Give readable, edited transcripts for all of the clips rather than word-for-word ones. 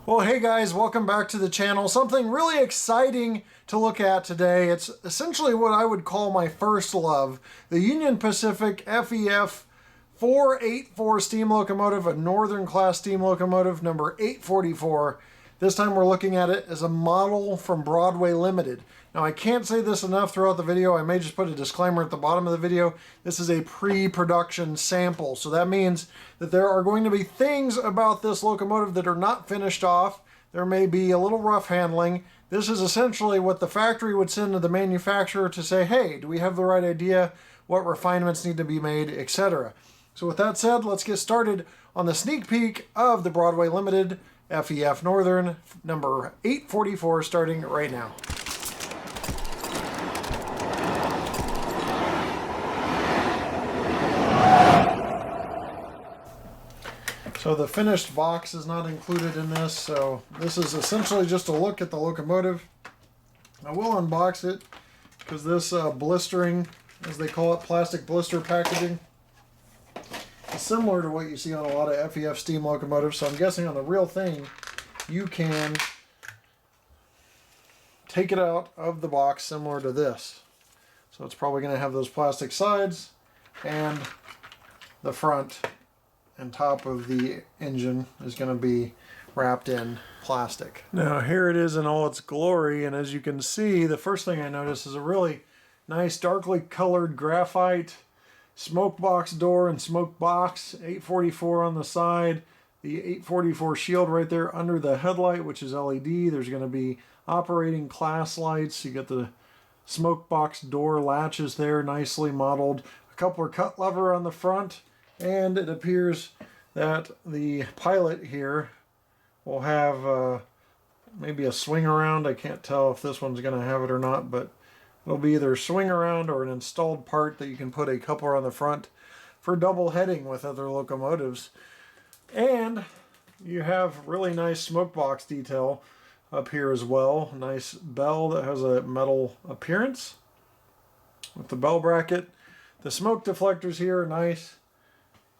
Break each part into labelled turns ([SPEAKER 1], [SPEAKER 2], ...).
[SPEAKER 1] Well, hey guys, welcome back to the channel. Something really exciting to look at today. It's essentially what I would call my first love. The Union Pacific FEF 484 steam locomotive, a Northern class steam locomotive, number 844. This time we're looking at it as a model from Broadway Limited. Now I can't say this enough throughout the video. I may just put a disclaimer at the bottom of the video. This is a pre-production sample. So that means that there are going to be things about this locomotive that are not finished off. There may be a little rough handling. This is essentially what the factory would send to the manufacturer to say, hey, do we have the right idea? What refinements need to be made, etc. So with that said, let's get started on the sneak peek of the Broadway Limited FEF Northern number 844 starting right now. So the finished box is not included in this, so this is essentially just a look at the locomotive. I will unbox it because this blistering, as they call it, plastic blister packaging, is similar to what you see on a lot of FEF steam locomotives. So I'm guessing on the real thing, you can take it out of the box similar to this. So it's probably going to have those plastic sides, and the front and top of the engine is going to be wrapped in plastic. Now here it is in all its glory, and as you can see, the first thing I notice is a really nice darkly colored graphite smoke box door and smoke box, 844 on the side, the 844 shield right there under the headlight, which is LED. There's going to be operating class lights. You get the smoke box door latches there, nicely modeled. A coupler cut lever on the front, and it appears that the pilot here will have maybe a swing around. I can't tell if this one's going to have it or not, but it'll be either a swing around or an installed part that you can put a coupler on the front for double heading with other locomotives. And you have really nice smoke box detail up here as well. Nice bell that has a metal appearance with the bell bracket. The smoke deflectors here are nice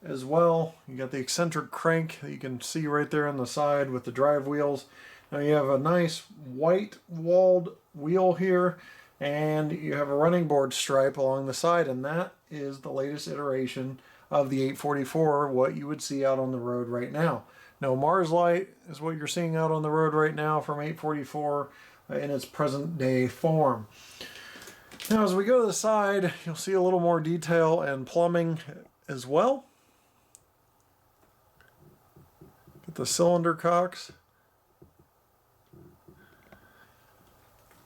[SPEAKER 1] as well. You got the eccentric crank that you can see right there on the side with the drive wheels. Now you have a nice white walled wheel here, and you have a running board stripe along the side, and that is the latest iteration of the 844, what you would see out on the road right now. No Mars light is what you're seeing out on the road right now from 844 in its present day form. Now as we go to the side, you'll see a little more detail and plumbing as well. Get the cylinder cocks.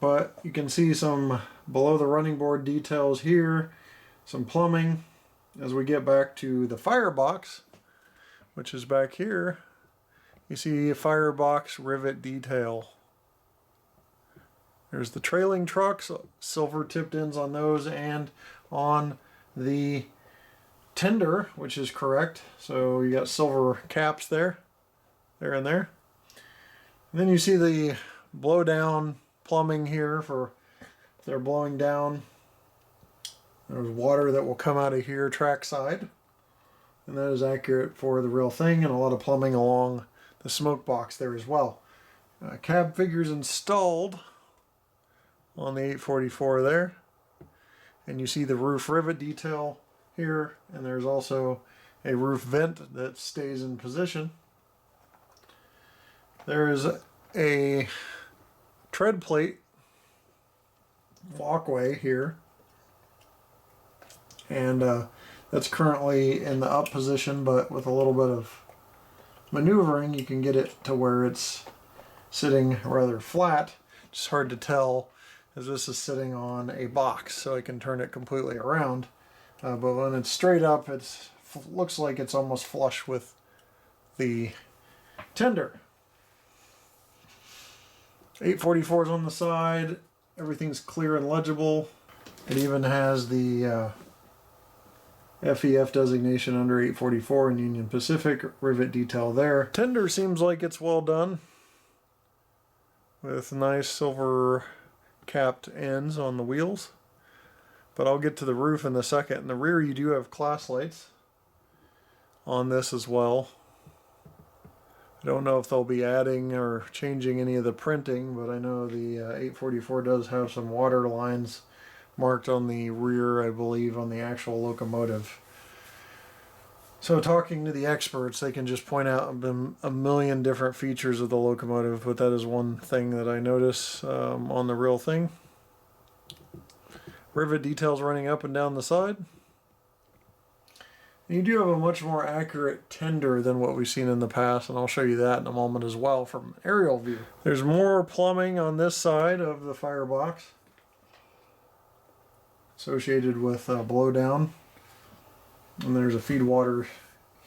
[SPEAKER 1] But you can see some below the running board details here, some plumbing. As we get back to the firebox, which is back here, you see a firebox rivet detail. There's the trailing trucks, silver tipped ends on those, and on the tender, which is correct. So you got silver caps there and there. And then you see the blow down plumbing here for if they're blowing down. There's water that will come out of here track side, and that is accurate for the real thing, and a lot of plumbing along the smoke box there as well. Cab figures installed on the 844 there, and you see the roof rivet detail here, and there's also a roof vent that stays in position. There is a tread plate walkway here, and that's currently in the up position, but with a little bit of maneuvering you can get it to where it's sitting rather flat. It's hard to tell as this is sitting on a box, so I can turn it completely around, but when it's straight up, it looks like it's almost flush with the tender. 844 is on the side. Everything's clear and legible. It even has the FEF designation under 844 in Union Pacific, rivet detail there. Tender seems like it's well done with nice silver capped ends on the wheels. But I'll get to the roof in a second. In the rear you do have class lights on this as well. I don't know if they'll be adding or changing any of the printing, but I know the 844 does have some water lines marked on the rear, I believe, on the actual locomotive. So talking to the experts, they can just point out a million different features of the locomotive, but that is one thing that I notice on the real thing. Rivet details running up and down the side. And you do have a much more accurate tender than what we've seen in the past, and I'll show you that in a moment as well from an aerial view. There's more plumbing on this side of the firebox associated with blowdown. And there's a feed water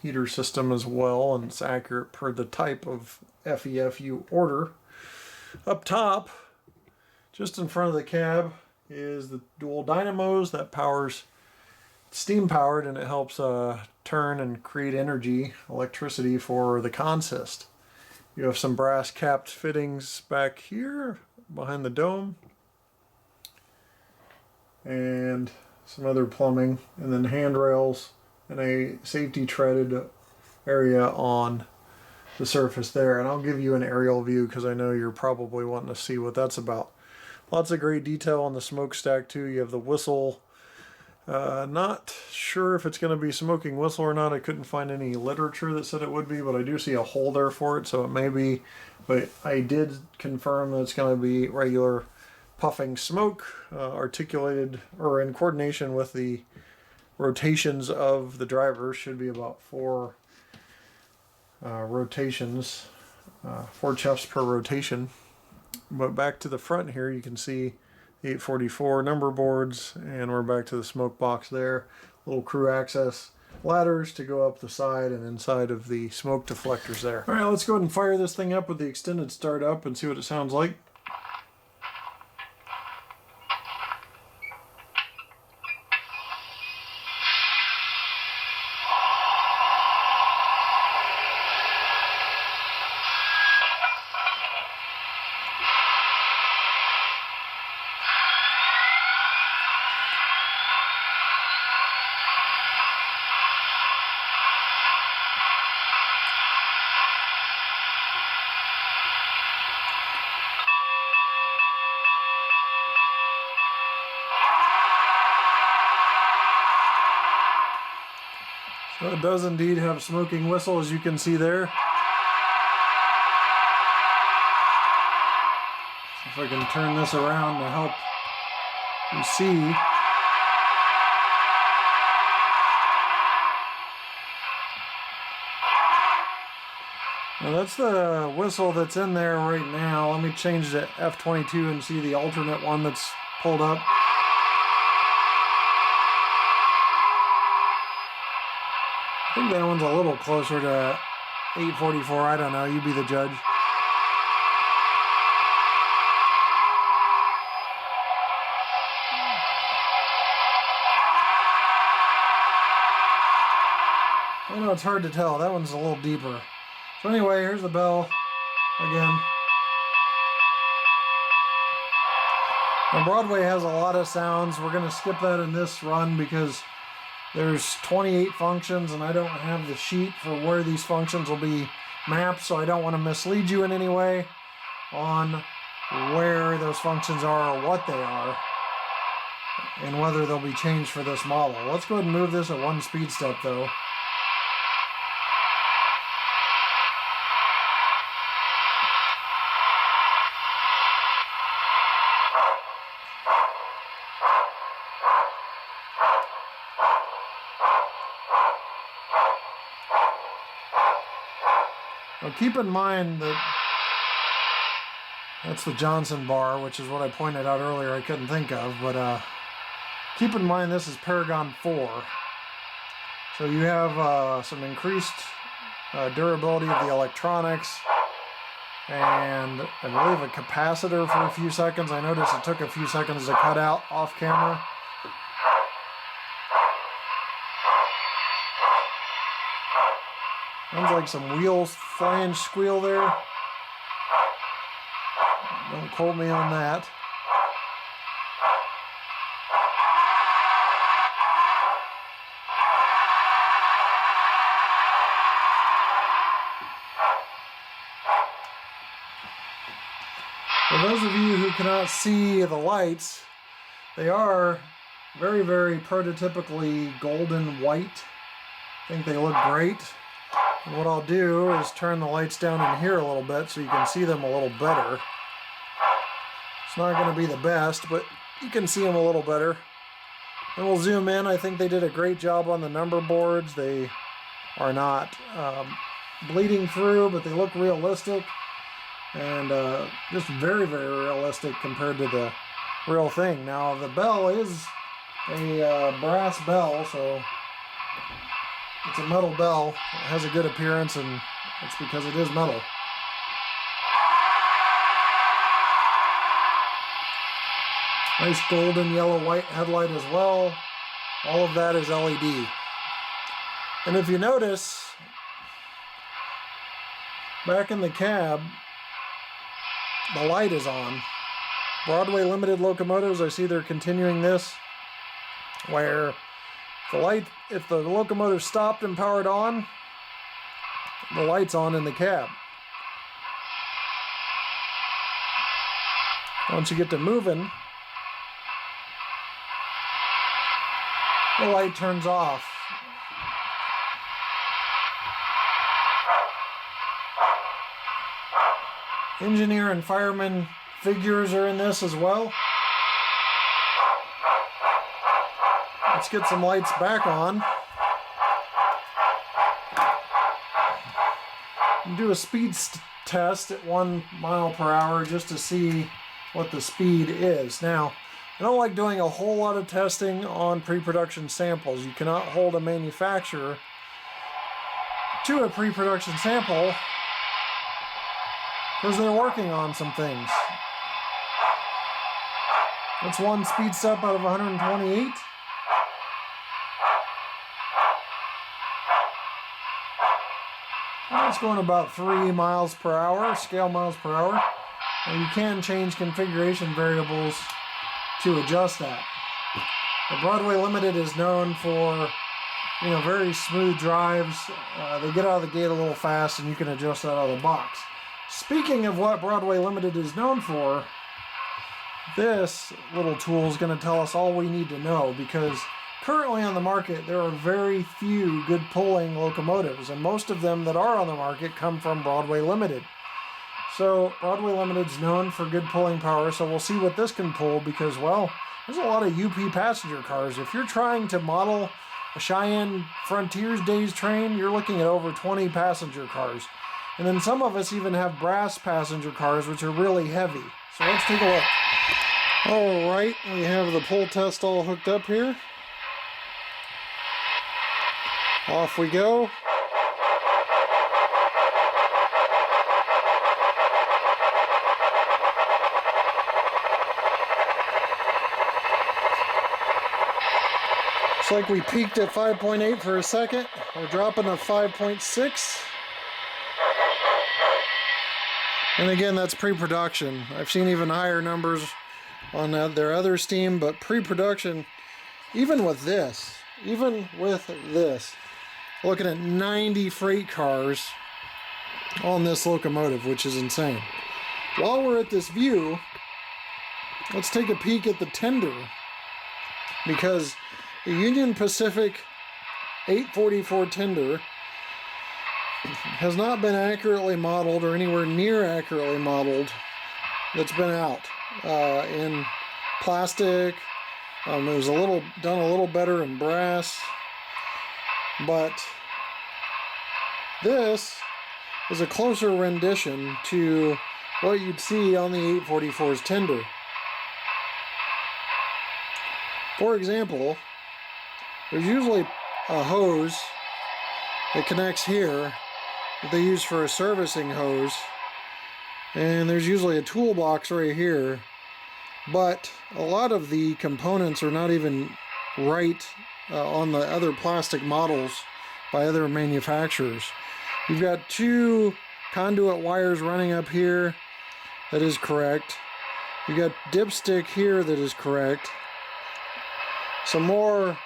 [SPEAKER 1] heater system as well, and it's accurate per the type of FEF you order. Up top, just in front of the cab, is the dual dynamos that powers, steam powered, and it helps turn and create energy, electricity for the consist. You have some brass capped fittings back here behind the dome, and some other plumbing, and then handrails and a safety treaded area on the surface there. And I'll give you an aerial view because I know you're probably wanting to see what that's about. Lots of great detail on the smokestack too. You have the whistle. Not sure if it's going to be smoking whistle or not. I couldn't find any literature that said it would be, but I do see a hole there for it, so it may be. But I did confirm that it's going to be regular puffing smoke, articulated or in coordination with the rotations of the driver. Should be about 4 rotations, 4 chuffs per rotation. But back to the front here, you can see the 844 number boards, and we're back to the smoke box there. Little crew access ladders to go up the side and inside of the smoke deflectors there. All right, let's go ahead and fire this thing up with the extended start up and see what it sounds like. So it does indeed have smoking whistle, as you can see there. So if I can turn this around to help you see. Now that's the whistle that's in there right now. Let me change to F22 and see the alternate one that's pulled up. I think that one's a little closer to 844. I don't know. You be the judge. I know it's hard to tell. That one's a little deeper. So anyway, here's the bell again. Now Broadway has a lot of sounds. We're going to skip that in this run because there's 28 functions and I don't have the sheet for where these functions will be mapped, so I don't want to mislead you in any way on where those functions are or what they are and whether they'll be changed for this model. Let's go ahead and move this at 1 speed step though. Now keep in mind that that's the Johnson bar, which is what I pointed out earlier I couldn't think of, but keep in mind this is Paragon 4. So you have some increased durability of the electronics and I believe a capacitor for a few seconds. I noticed it took a few seconds to cut out off camera. Sounds like some wheels flange squeal there. Don't quote me on that. For those of you who cannot see the lights, they are very, very prototypically golden white. I think they look great. And what I'll do is turn the lights down in here a little bit so you can see them a little better. It's not going to be the best, but you can see them a little better. And we'll zoom in. I think they did a great job on the number boards. They are not bleeding through, but they look realistic. And just very, very realistic compared to the real thing. Now, the bell is a brass bell, so it's a metal bell. It has a good appearance, and it's because it is metal. Nice golden yellow white headlight as well. All of that is LED. And if you notice, back in the cab, the light is on. Broadway Limited locomotives, I see they're continuing this, where if the locomotive stopped and powered on, the light's on in the cab. Once you get to moving, the light turns off. Engineer and fireman figures are in this as well. Let's get some lights back on. Do a speed test at 1 mile per hour just to see what the speed is. Now, I don't like doing a whole lot of testing on pre-production samples. You cannot hold a manufacturer to a pre-production sample because they're working on some things. That's one speed step out of 128. That's going about 3 miles per hour, scale miles per hour. And you can change configuration variables to adjust that. The Broadway Limited is known for, very smooth drives. They get out of the gate a little fast, and you can adjust that out of the box. Speaking of what Broadway Limited is known for, this little tool is going to tell us all we need to know, because currently on the market there are very few good pulling locomotives, and most of them that are on the market come from Broadway Limited. So Broadway Limited's known for good pulling power, so we'll see what this can pull, because, well, there's a lot of UP passenger cars. If you're trying to model a Cheyenne Frontiers Days train, you're looking at over 20 passenger cars. And then some of us even have brass passenger cars, which are really heavy. So let's take a look. All right, we have the pull test all hooked up here. Off we go. Looks like we peaked at 5.8 for a second. We're dropping to 5.6. And again, that's pre-production. I've seen even higher numbers on their other steam, but pre-production, even with this, looking at 90 freight cars on this locomotive, which is insane. While we're at this view, let's take a peek at the tender, because the Union Pacific 844 tender has not been accurately modeled, or anywhere near accurately modeled, that's been out in plastic. It was done a little better in brass, but this is a closer rendition to what you'd see on the 844's tender. For example, there's usually a hose that connects here that they use for a servicing hose, and there's usually a toolbox right here, but a lot of the components are not even right on the other plastic models by other manufacturers. You've got 2 conduit wires running up here, that is correct. You've got dipstick here, that is correct. Some more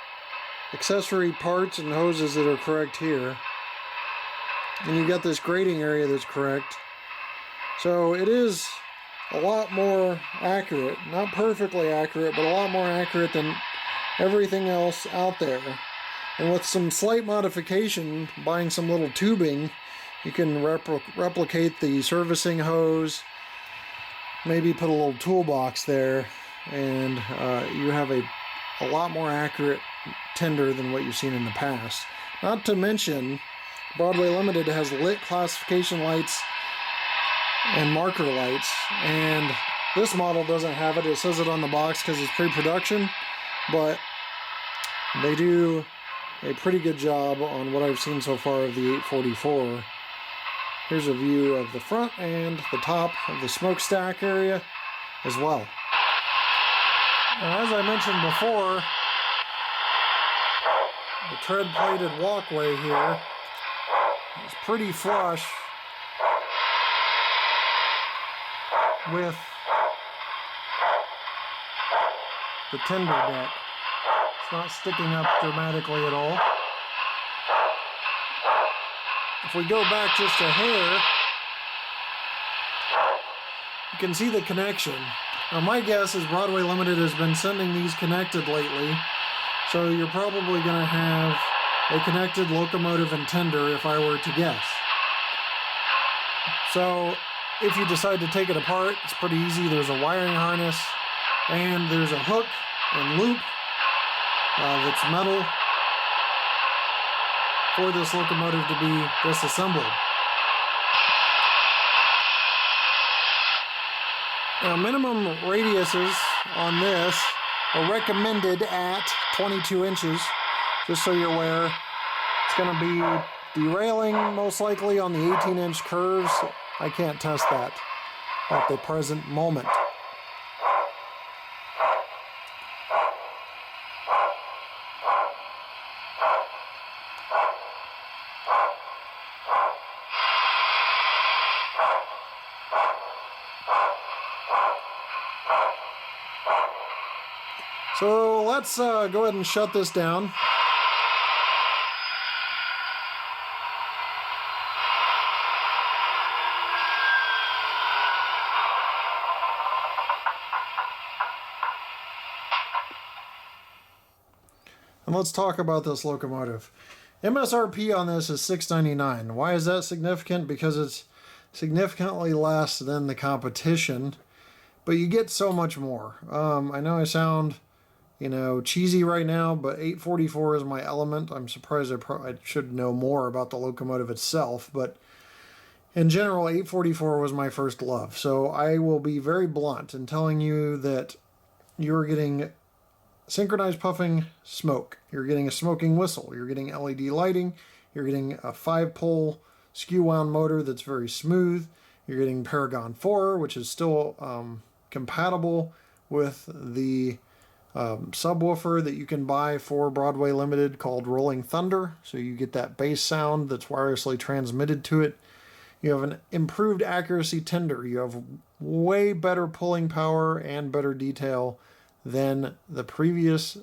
[SPEAKER 1] accessory parts and hoses that are correct here. And you've got this grating area that's correct. So it is a lot more accurate. Not perfectly accurate, but a lot more accurate than everything else out there. And with some slight modification, buying some little tubing, you can replicate the servicing hose, maybe put a little toolbox there, and you have a lot more accurate tender than what you've seen in the past. Not to mention, Broadway Limited has lit classification lights and marker lights, and this model doesn't have it. It says it on the box because it's pre-production, but they do a pretty good job on what I've seen so far of the 844. Here's a view of the front and the top of the smokestack area as well. Now, as I mentioned before, the tread-plated walkway here is pretty flush with the tender deck. It's not sticking up dramatically at all. If we go back just a hair, you can see the connection. Now my guess is Broadway Limited has been sending these connected lately, so you're probably going to have a connected locomotive and tender if I were to guess. So if you decide to take it apart, it's pretty easy. There's a wiring harness and there's a hook and loop that's metal for this locomotive to be disassembled. Now, minimum radiuses on this are recommended at 22 inches, just so you're aware. It's going to be derailing most likely on the 18-inch curves. I can't test that at the present moment. So let's go ahead and shut this down. And let's talk about this locomotive. MSRP on this is $6.99. Why is that significant? Because it's significantly less than the competition, but you get so much more. I know I sound, cheesy right now, but 844 is my element. I'm surprised I should know more about the locomotive itself, but in general, 844 was my first love. So I will be very blunt in telling you that you're getting synchronized puffing smoke. You're getting a smoking whistle. You're getting LED lighting. You're getting a 5-pole skew wound motor that's very smooth. You're getting Paragon 4, which is still compatible with the subwoofer that you can buy for Broadway Limited called Rolling Thunder. So you get that bass sound that's wirelessly transmitted to it. You have an improved accuracy tender. You have way better pulling power and better detail than the previous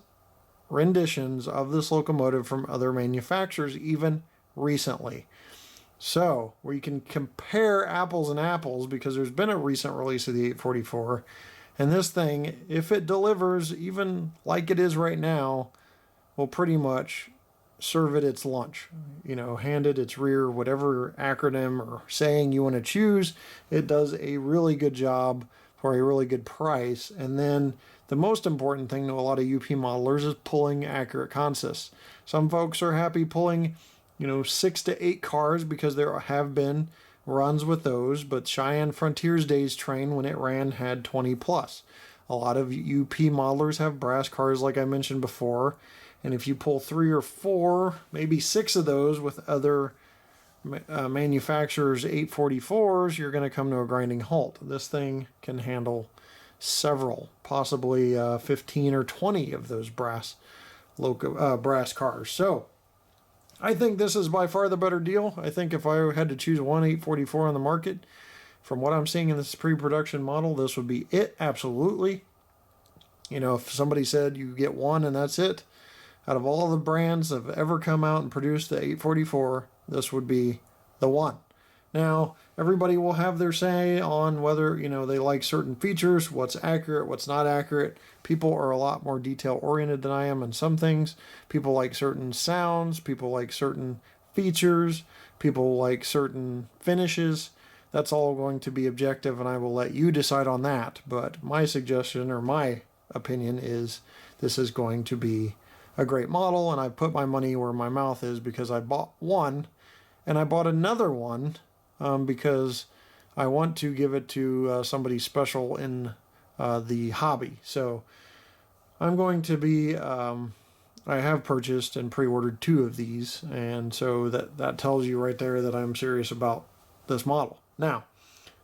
[SPEAKER 1] renditions of this locomotive from other manufacturers, even recently. So, where you can compare apples and apples, because there's been a recent release of the 844, and this thing, if it delivers even like it is right now, will pretty much serve it its lunch. Hand it its rear, whatever acronym or saying you want to choose. It does a really good job for a really good price. And then the most important thing to a lot of UP modelers is pulling accurate consists. Some folks are happy pulling 6 to 8 cars because there have been runs with those, but Cheyenne Frontiers Days train, when it ran, had 20 plus. A lot of UP modelers have brass cars, like I mentioned before, and if you pull 3 or 4, maybe 6 of those with other manufacturers' 844s, you're going to come to a grinding halt. This thing can handle several, possibly 15 or 20 of those brass cars. So I think this is by far the better deal. I think if I had to choose one 844 on the market, from what I'm seeing in this pre-production model, this would be it, absolutely. If somebody said you get one and that's it, out of all the brands that have ever come out and produced the 844, this would be the one. Now, everybody will have their say on whether, you know, they like certain features, what's accurate, what's not accurate. People are a lot more detail oriented than I am in some things. People like certain sounds, people like certain features, people like certain finishes. That's all going to be objective, and I will let you decide on that. But my suggestion or my opinion is this is going to be a great model, and I put my money where my mouth is because I bought one and I bought another one because I want to give it to somebody special in the hobby. So I'm going to be, I have purchased and pre-ordered 2 of these, and so that tells you right there that I'm serious about this model. Now,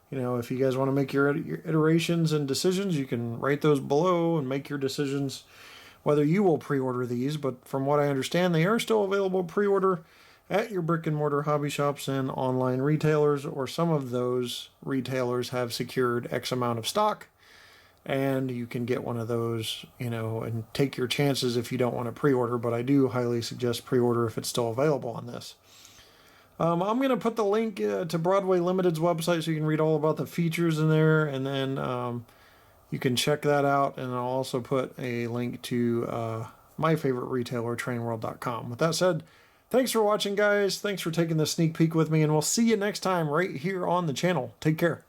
[SPEAKER 1] you know, if you guys want to make your iterations and decisions, you can write those below and make your decisions whether you will pre-order these. But from what I understand, they are still available pre-order at your brick and mortar hobby shops and online retailers, or some of those retailers have secured X amount of stock, and you can get one of those, you know, and take your chances if you don't want to pre-order. But I do highly suggest pre-order if it's still available on this. I'm going to put the link to Broadway Limited's website so you can read all about the features in there, and then you can check that out. And I'll also put a link to my favorite retailer, trainingworld.com. With that said, thanks for watching, guys. Thanks for taking the sneak peek with me, and we'll see you next time right here on the channel. Take care.